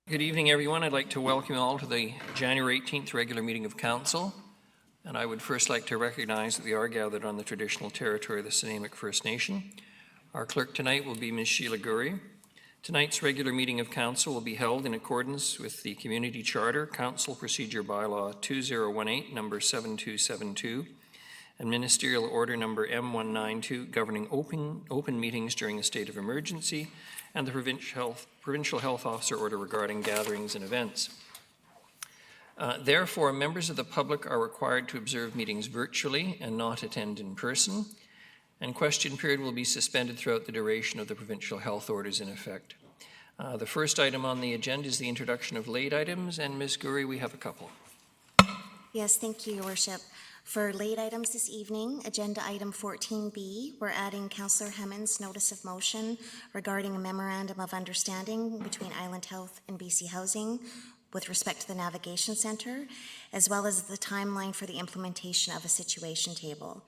Good evening, everyone. I'd like to welcome you all to the January 18th regular meeting of Council. And I would first like to recognize that we are gathered on the traditional territory of the Sinamic First Nation. Our clerk tonight will be Ms. Sheila Gurry. Tonight's regular meeting of Council will be held in accordance with the Community Charter, Council Procedure Bylaw 2018, number 7272, and Ministerial Order number M192, governing open meetings during a state of emergency, and the Provincial Health Officer Order regarding gatherings and events. Therefore, members of the public are required to observe meetings virtually and not attend in person, and question period will be suspended throughout the duration of the provincial health orders in effect. The first item on the agenda is the introduction of late items, and Ms. Gurry, we have a couple. Yes, thank you, Your Worship. For late items this evening, agenda item 14B, we're adding Councillor Hemmond's notice of motion regarding a memorandum of understanding between Island Health and BC Housing with respect to the Navigation Centre, as well as the timeline for the implementation of a situation table.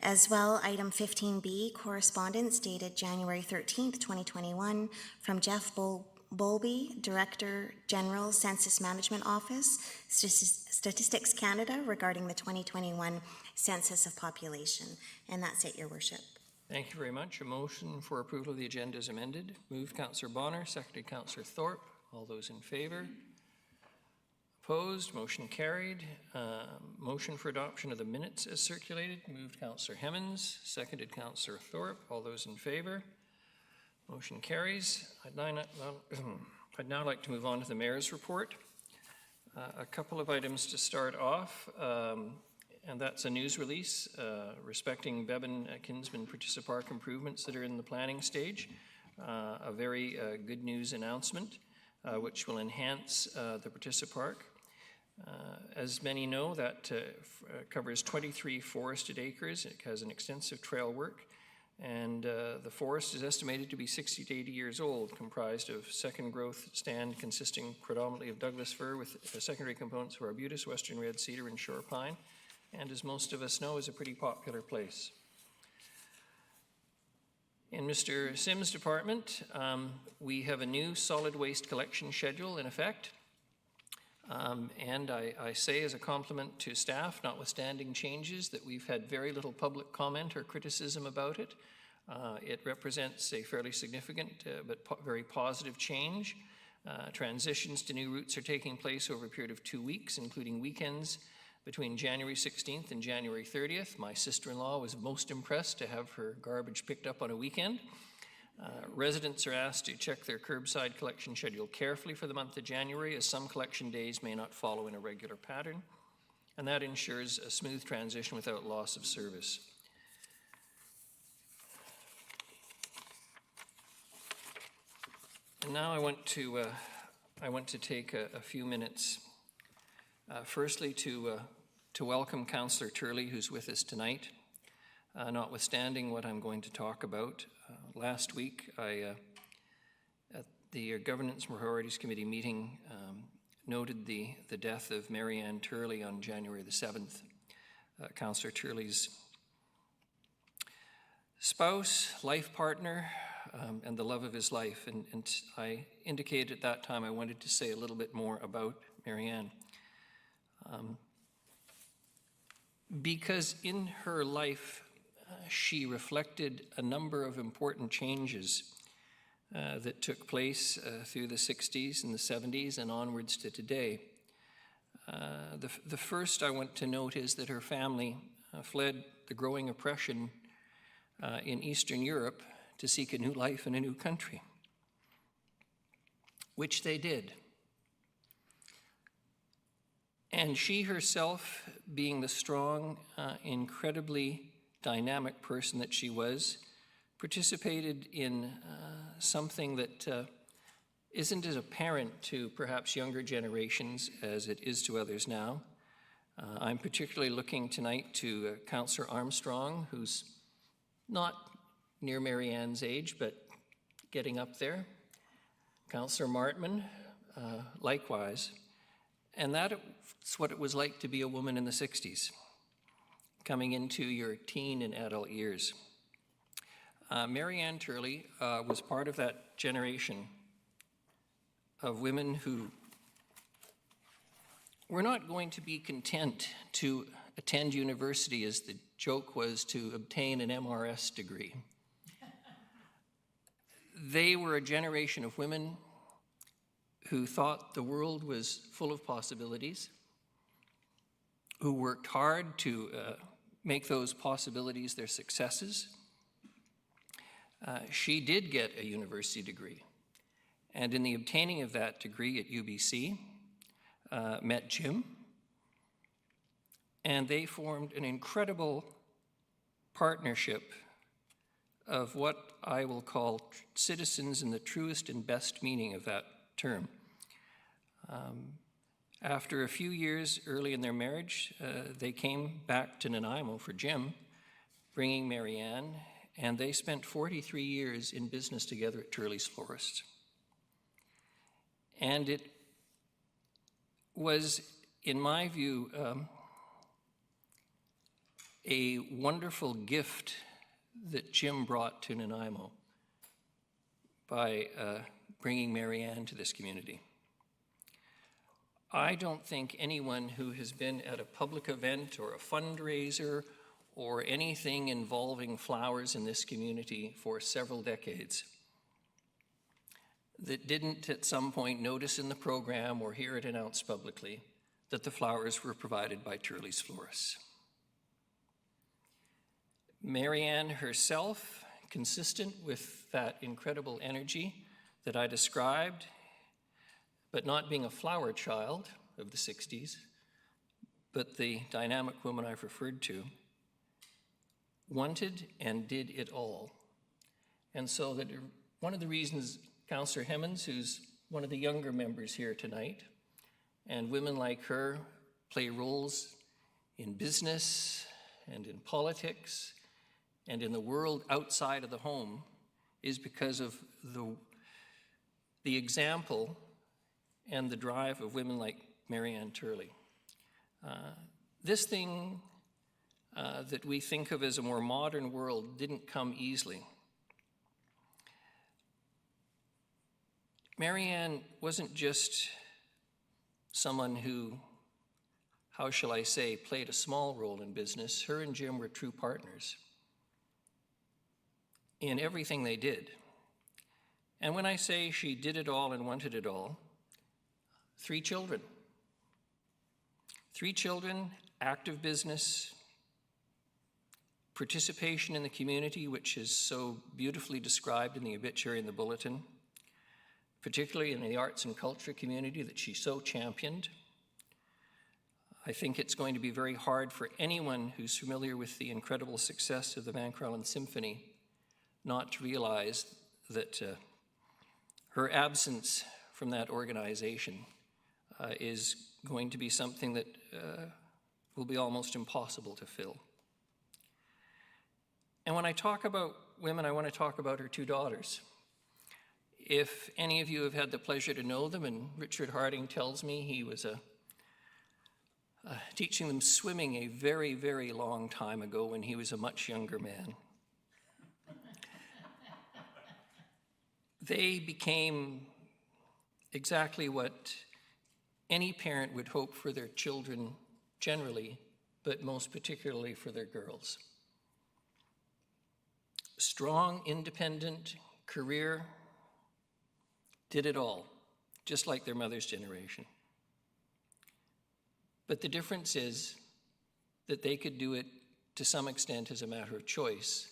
As well, item 15B, correspondence dated January 13th, 2021, from Jeff Bowlby, Director General, Census Management Office, Statistics Canada, regarding the 2021 Census of Population. And that's it, Your Worship. Thank you very much. A motion for approval of the agenda is amended. Moved Councillor Bonner, seconded Councillor Thorpe. All those in favour? Opposed? Motion carried. Motion for adoption of the minutes as circulated. Moved Councillor Hemmons, seconded Councillor Thorpe. All those in favour? Motion carries. I'd now like to move on to the Mayor's report. A couple of items to start off, and that's a news release respecting Bevan Kinsman Partissa Park improvements that are in the planning stage. A very good news announcement which will enhance the Partissa Park. As many know, that covers 23 forested acres. It has an extensive trail work. And the forest is estimated to be 60 to 80 years old, comprised of second growth stand consisting predominantly of Douglas fir with secondary components of arbutus, western red cedar, and shore pine, and as most of us know, is a pretty popular place. In Mr. Sims' department, we have a new solid waste collection schedule in effect. And I say as a compliment to staff, notwithstanding changes, that we've had very little public comment or criticism about it. It represents a fairly significant but very positive change. Transitions to new routes are taking place over a period of 2 weeks, including weekends between January 16th and January 30th. My sister-in-law was most impressed to have her garbage picked up on a weekend. Residents are asked to check their curbside collection schedule carefully for the month of January, as some collection days may not follow in a regular pattern, and that ensures a smooth transition without loss of service. And now I want to take a few minutes, firstly to welcome Councillor Turley, who's with us tonight. Notwithstanding what I'm going to talk about, last week at the Governance Priorities Committee meeting noted the death of Mary Ann Turley on January the 7th. Councillor Turley's spouse, life partner, and the love of his life. And I indicated at that time I wanted to say a little bit more about Mary Ann. Because in her life, she reflected a number of important changes that took place through the 60s and the 70s and onwards to today. The first I want to note is that her family fled the growing oppression in Eastern Europe to seek a new life in a new country, which they did. And she herself, being the strong, incredibly dynamic person that she was, participated in something that isn't as apparent to perhaps younger generations as it is to others now. I'm particularly looking tonight to Councillor Armstrong, who's not near Mary Ann's age, but getting up there. Councillor Martman, likewise. And that's what it was like to be a woman in the 60s, coming into your teen and adult years. Mary Ann Turley was part of that generation of women who were not going to be content to attend university, as the joke was to obtain an MRS degree. They were a generation of women who thought the world was full of possibilities, who worked hard to make those possibilities their successes. She did get a university degree, and in the obtaining of that degree at UBC, met Jim, and they formed an incredible partnership of what I will call citizens in the truest and best meaning of that term. After a few years early in their marriage, they came back to Nanaimo for Jim, bringing Marianne, and they spent 43 years in business together at Turley's Florist. And it was, in my view, a wonderful gift that Jim brought to Nanaimo by bringing Marianne to this community. I don't think anyone who has been at a public event or a fundraiser or anything involving flowers in this community for several decades that didn't at some point notice in the program or hear it announced publicly that the flowers were provided by Turley's Florists. Marianne herself, consistent with that incredible energy that I described, but not being a flower child of the 60s, but the dynamic woman I've referred to, wanted and did it all. And so that one of the reasons Councillor Hemmens, who's one of the younger members here tonight, and women like her play roles in business and in politics and in the world outside of the home, is because of the example and the drive of women like Marianne Turley. This thing that we think of as a more modern world didn't come easily. Marianne wasn't just someone who, how shall I say, played a small role in business. Her and Jim were true partners in everything they did. And when I say she did it all and wanted it all, 3 children. 3 children, active business, participation in the community, which is so beautifully described in the obituary in the bulletin, particularly in the arts and culture community that she so championed. I think it's going to be very hard for anyone who's familiar with the incredible success of the Van Crallen Symphony not to realize that her absence from that organization is going to be something that will be almost impossible to fill. And when I talk about women, I want to talk about her 2 daughters. If any of you have had the pleasure to know them, and Richard Harding tells me he was teaching them swimming a very, very long time ago when he was a much younger man. They became exactly what any parent would hope for their children generally, but most particularly for their girls. Strong, independent, career, did it all, just like their mother's generation. But the difference is that they could do it to some extent as a matter of choice,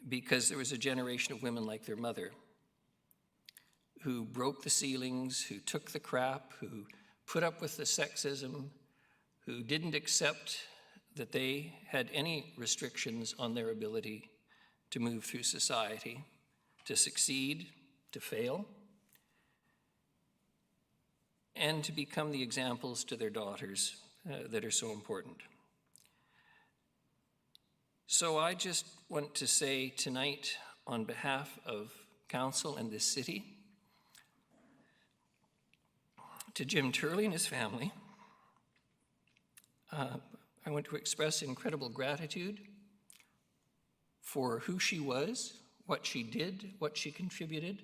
because there was a generation of women like their mother who broke the ceilings, who took the crap, who put up with the sexism, who didn't accept that they had any restrictions on their ability to move through society, to succeed, to fail, and to become the examples to their daughters that are so important. So I just want to say tonight, on behalf of council and this city, to Jim Turley and his family, I want to express incredible gratitude for who she was, what she did, what she contributed,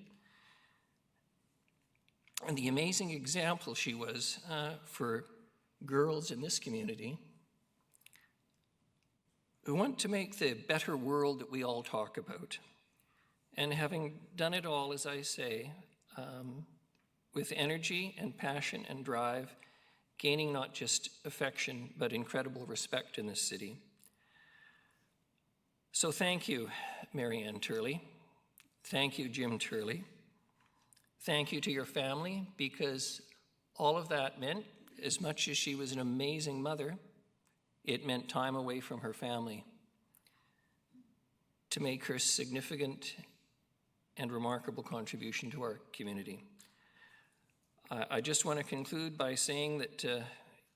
and the amazing example she was for girls in this community who want to make the better world that we all talk about. And having done it all, as I say, with energy and passion and drive, gaining not just affection, but incredible respect in this city. So thank you, Mary Ann Turley. Thank you, Jim Turley. Thank you to your family, because all of that meant, as much as she was an amazing mother, it meant time away from her family to make her significant and remarkable contribution to our community. I just want to conclude by saying that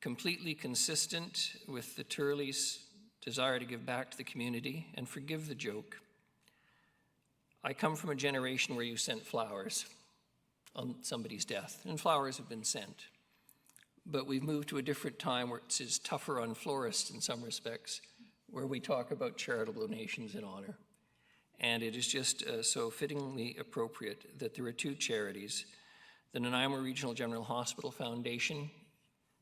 completely consistent with the Turleys' desire to give back to the community and forgive the joke, I come from a generation where you sent flowers on somebody's death, and flowers have been sent. But we've moved to a different time where it's tougher on florists in some respects, where we talk about charitable donations in honor. And it is just so fittingly appropriate that there are two charities, the Nanaimo Regional General Hospital Foundation,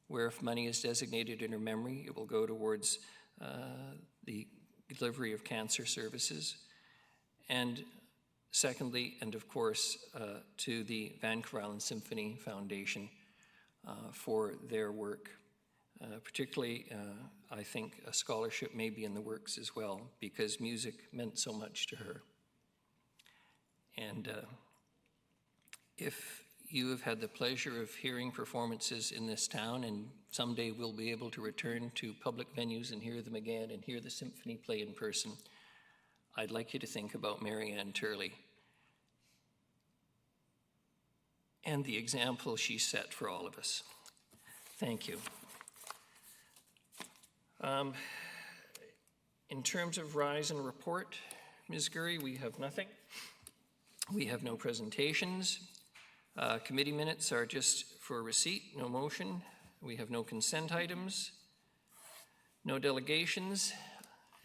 where if money is designated in her memory, it will go towards the delivery of cancer services. And secondly, and of course, to the Vancouver Island Symphony Foundation for their work. Particularly, I think a scholarship may be in the works as well, because music meant so much to her. And if you have had the pleasure of hearing performances in this town, and someday we'll be able to return to public venues and hear them again and hear the symphony play in person, I'd like you to think about Mary Ann Turley and the example she set for all of us. Thank you. In terms of rise and report, Ms. Gurry, we have nothing. We have no presentations. Committee minutes are just for receipt, no motion. We have no consent items, no delegations.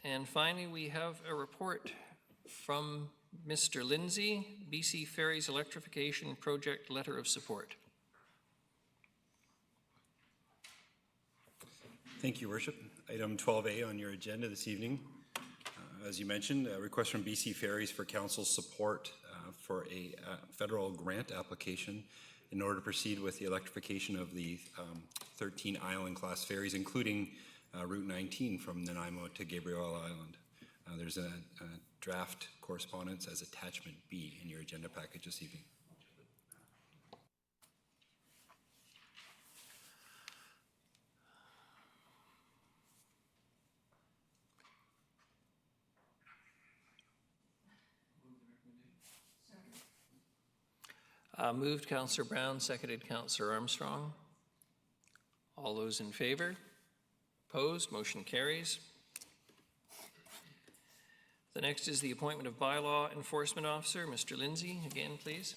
And finally, we have a report from Mr. Lindsay, BC Ferries Electrification Project Letter of Support. Thank you, Worship. Item 12A on your agenda this evening. As you mentioned, a request from BC Ferries for council support for a federal grant application in order to proceed with the electrification of the 13 island-class ferries, including Route 19 from Nanaimo to Gabriel Island. There's a draft correspondence as attachment B in your agenda package this evening. Moved Councillor Brown, seconded Councillor Armstrong. All those in favor? Opposed? Motion carries. The next is the appointment of Bylaw Enforcement Officer. Mr. Lindsay, again, please.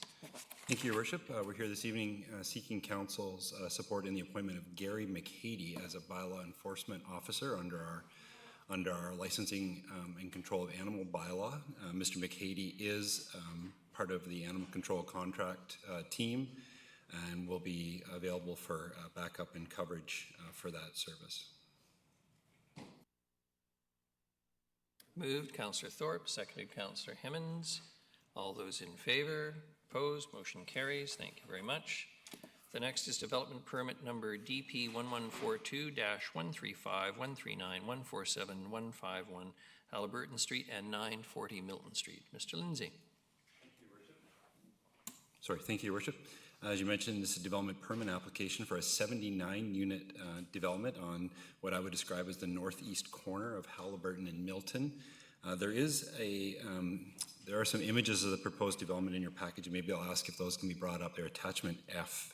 Thank you, Your Worship. We're here this evening seeking council's support in the appointment of Gary McHady as a Bylaw Enforcement Officer under our licensing and control of animal bylaw. Mr. McHady is part of the animal control contract team and will be available for backup and coverage for that service. Moved Councillor Thorpe, seconded Councillor Hemmens. All those in favor? Opposed? Motion carries. Thank you very much. The next is development permit number DP 1142-135-139-147-151 Halliburton Street and 940 Milton Street. Mr. Lindsay. Thank you, Your Worship. As you mentioned, this is a development permit application for a 79-unit development on what I would describe as the northeast corner of Halliburton and Milton. There are some images of the proposed development in your package. Maybe I'll ask if those can be brought up. They're attachment F.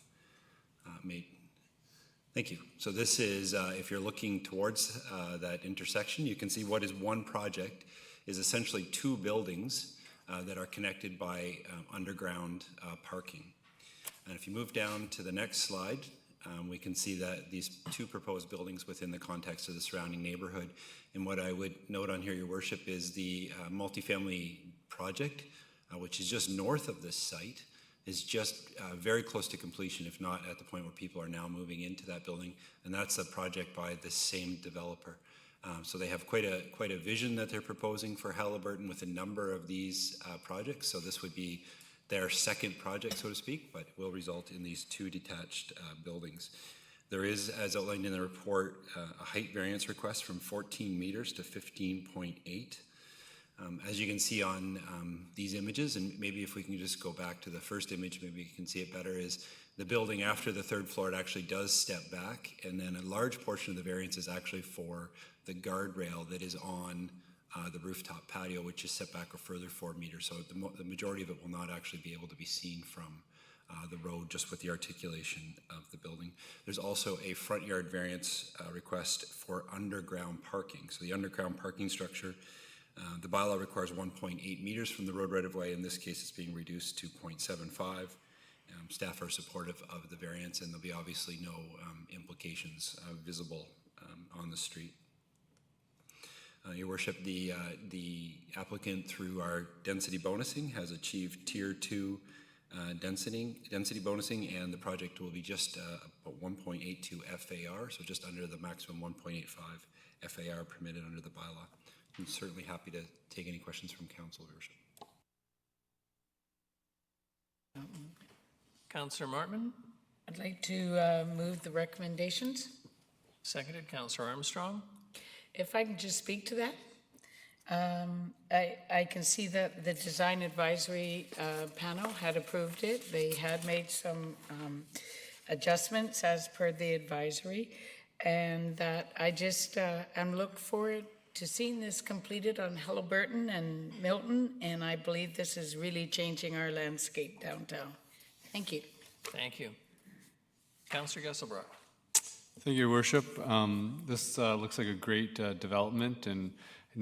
Thank you. So this is, if you're looking towards that intersection, you can see what is one project is essentially two buildings that are connected by underground parking. And if you move down to the next slide, we can see that these two proposed buildings within the context of the surrounding neighborhood. And what I would note on here, Your Worship, is the multifamily project, which is just north of this site. is just very close to completion, if not at the point where people are now moving into that building, and that's a project by the same developer. So they have quite a vision that they're proposing for Halliburton with a number of these projects. So this would be their second project, so to speak, but will result in these two detached buildings. There is, as outlined in the report, a height variance request from 14 meters to 15.8. As you can see on these images, and maybe if we can just go back to the first image, maybe you can see it better, is the building after the third floor, it actually does step back, and then a large portion of the variance is actually for the guardrail that is on the rooftop patio, which is set back a further 4 meters. So the majority of it will not actually be able to be seen from the road, just with the articulation of the building. There's also a front yard variance request for underground parking. So the underground parking structure, the bylaw requires 1.8 meters from the road right-of-way. In this case, it's being reduced to 0.75. Staff are supportive of the variance, and there'll be obviously no implications visible on the street. Your Worship, the applicant, through our density bonusing, has achieved Tier 2 density bonusing, and the project will be just about 1.82 FAR, so just under the maximum 1.85 FAR permitted under the bylaw. I'm certainly happy to take any questions from Council, Your Worship. Councillor Martman, I'd like to move the recommendations. seconded. Councillor Armstrong. If I can just speak to that. I can see that the design advisory panel had approved it. They had made some adjustments as per the advisory, and that I just am look forward to seeing this completed on Halliburton and Milton, and I believe this is really changing our landscape downtown. Thank you. Thank you. Councillor Gesselbrock. Thank you, Your Worship. This looks like a great development, and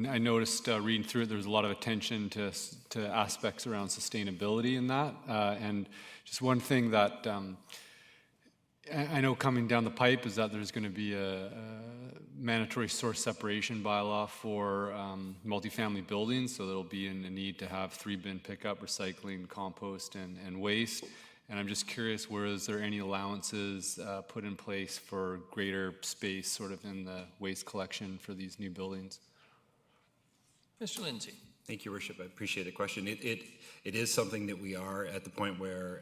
I noticed reading through it, there was a lot of attention to aspects around sustainability in that. And just one thing that I know coming down the pipe is that there's going to be a mandatory source separation bylaw for multifamily buildings, so there'll be a need to have 3-bin pickup, recycling, compost, and waste. And I'm just curious, is there any allowances put in place for greater space sort of in the waste collection for these new buildings? Mr. Lindsay. Thank you, Worship. I appreciate the question. It is something that we are at the point where,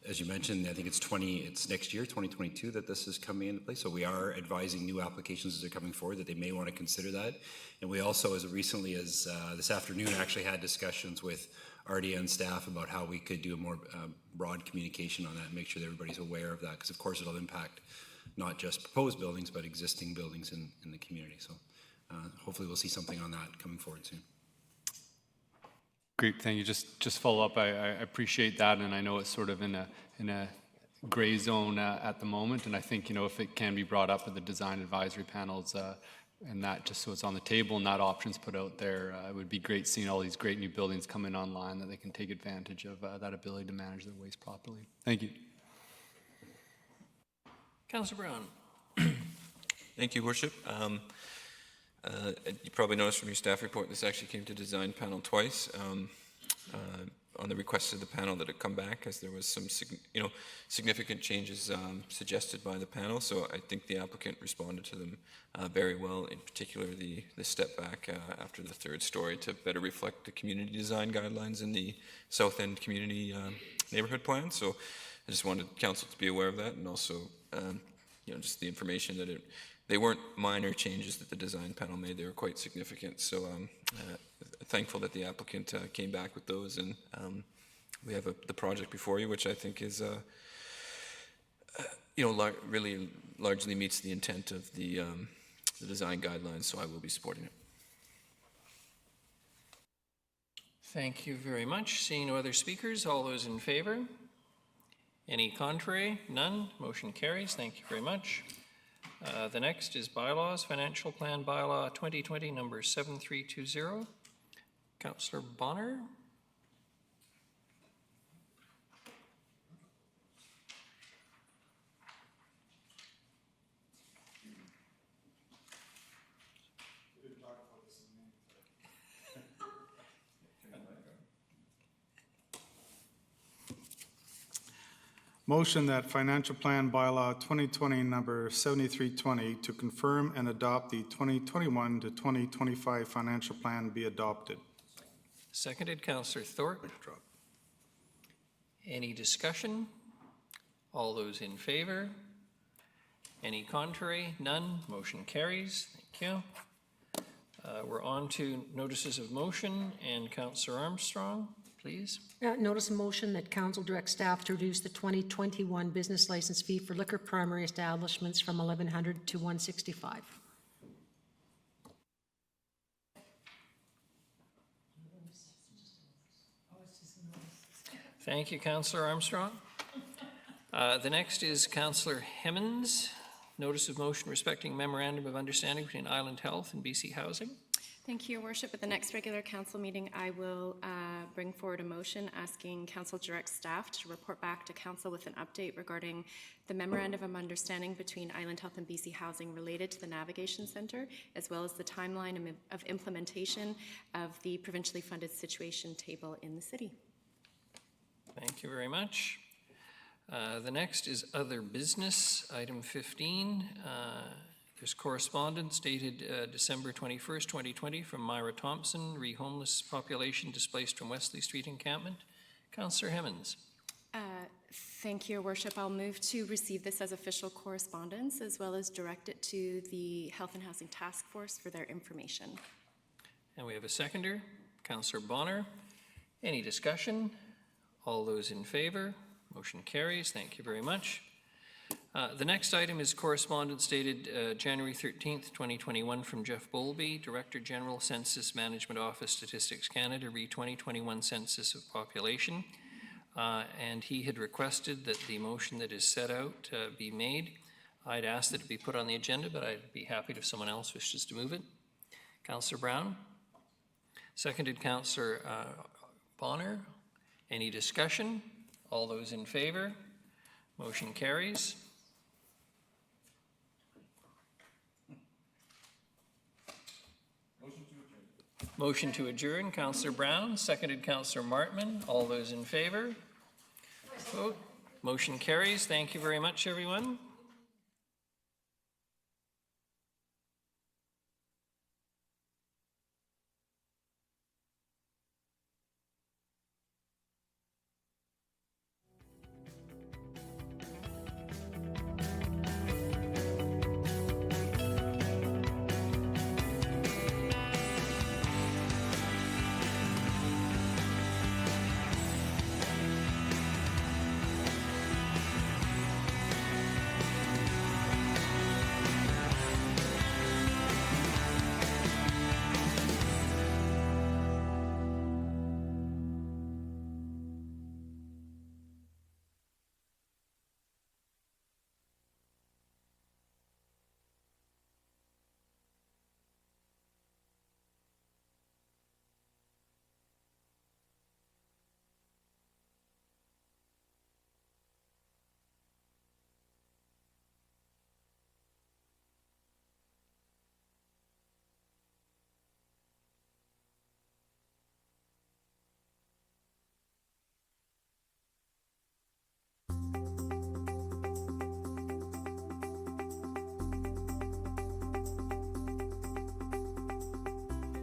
as you mentioned, I think it's next year, 2022, that this is coming into place. So we are advising new applications as they're coming forward that they may want to consider that. And we also, as recently as this afternoon, actually had discussions with RDN staff about how we could do a more broad communication on that and make sure that everybody's aware of that, because of course it'll impact not just proposed buildings but existing buildings in the community. So hopefully we'll see something on that coming forward soon. Great, thank you. Just follow up. I appreciate that, and I know it's sort of in a gray zone at the moment, and I think, you know, if it can be brought up at the design advisory panels and that, just so it's on the table and that option's put out there, it would be great seeing all these great new buildings come in online that they can take advantage of that ability to manage their waste properly. Thank you. Councillor Brown. Thank you, Worship. You probably noticed from your staff report, this actually came to design panel twice. On the request of the panel that it come back, as there was some significant changes suggested by the panel. So I think the applicant responded to them very well, in particular the step back after the third story to better reflect the community design guidelines in the South End Community Neighborhood Plan. So I just wanted council to be aware of that, and also just the information that they weren't minor changes that the design panel made, they were quite significant. So thankful that the applicant came back with those, and we have the project before you, which I think is really largely meets the intent of the design guidelines, so I will be supporting it. Thank you very much. Seeing no other speakers, all those in favor? Any contrary? None. Motion carries. Thank you very much. The next is bylaws, financial plan bylaw 2020 number 7320. Councillor Bonner. Motion that Financial Plan Bylaw 2020 number 7320 to confirm and adopt the 2021 to 2025 financial plan be adopted. Seconded, Councillor Thorpe. Any discussion? All those in favor? Any contrary? None. Motion carries. Thank you. We're on to notices of motion, and Councillor Armstrong, please. Notice a motion that council direct staff to reduce the 2021 business license fee for liquor primary establishments from $1,100 to $165. Thank you, Councillor Armstrong. The next is Councillor Hemmens. Notice of motion respecting memorandum of understanding between Island Health and BC Housing. Thank you, Your Worship. At the next regular council meeting, I will bring forward a motion asking council direct staff to report back to council with an update regarding the memorandum of understanding between Island Health and BC Housing related to the Navigation Centre, as well as the timeline of implementation of the provincially funded situation table in the city. Thank you very much. The next is other business, item 15. There's correspondence dated December 21st, 2020 from Myra Thompson, re-homeless population displaced from Wesley Street encampment. Councillor Hemmens. Thank you, Your Worship. I'll move to receive this as official correspondence, as well as direct it to the Health and Housing Task Force for their information. And we have a seconder, Councillor Bonner. Any discussion? All those in favor? Motion carries. Thank you very much. The next item is correspondence dated January 13th, 2021 from Jeff Bowlby, Director General, Census Management Office, Statistics Canada, re-2021 Census of Population. And he had requested that the motion that is set out be made. I'd asked that it be put on the agenda, but I'd be happy if someone else wishes to move it. Councillor Brown. Seconded, Councillor Bonner. Any discussion? All those in favor? Motion carries. Motion to adjourn, Councillor Brown, seconded Councillor Martman. All those in favor? Vote. Motion carries. Thank you very much, everyone.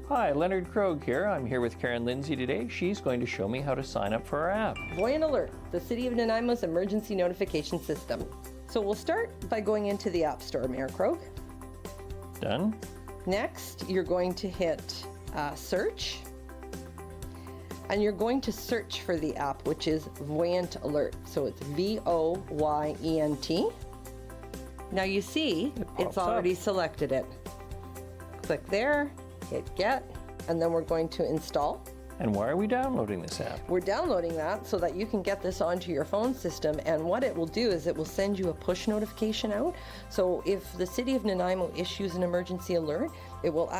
Hi, Leonard Krogh here. I'm here with Karen Lindsay today. She's going to show me how to sign up for our app. Voyant Alert, the City of Nanaimo's emergency notification system. So we'll start by going into the App Store, Mayor Krogh. Done. Next, you're going to hit search. And you're going to search for the app, which is Voyant Alert. So it's VOYENT. Now you see, it's already selected it. Click there, hit get, and then we're going to install. And why are we downloading this app? We're downloading that so that you can get this onto your phone system, and what it will do is it will send you a push notification out. So if the City of Nanaimo issues an emergency alert, it will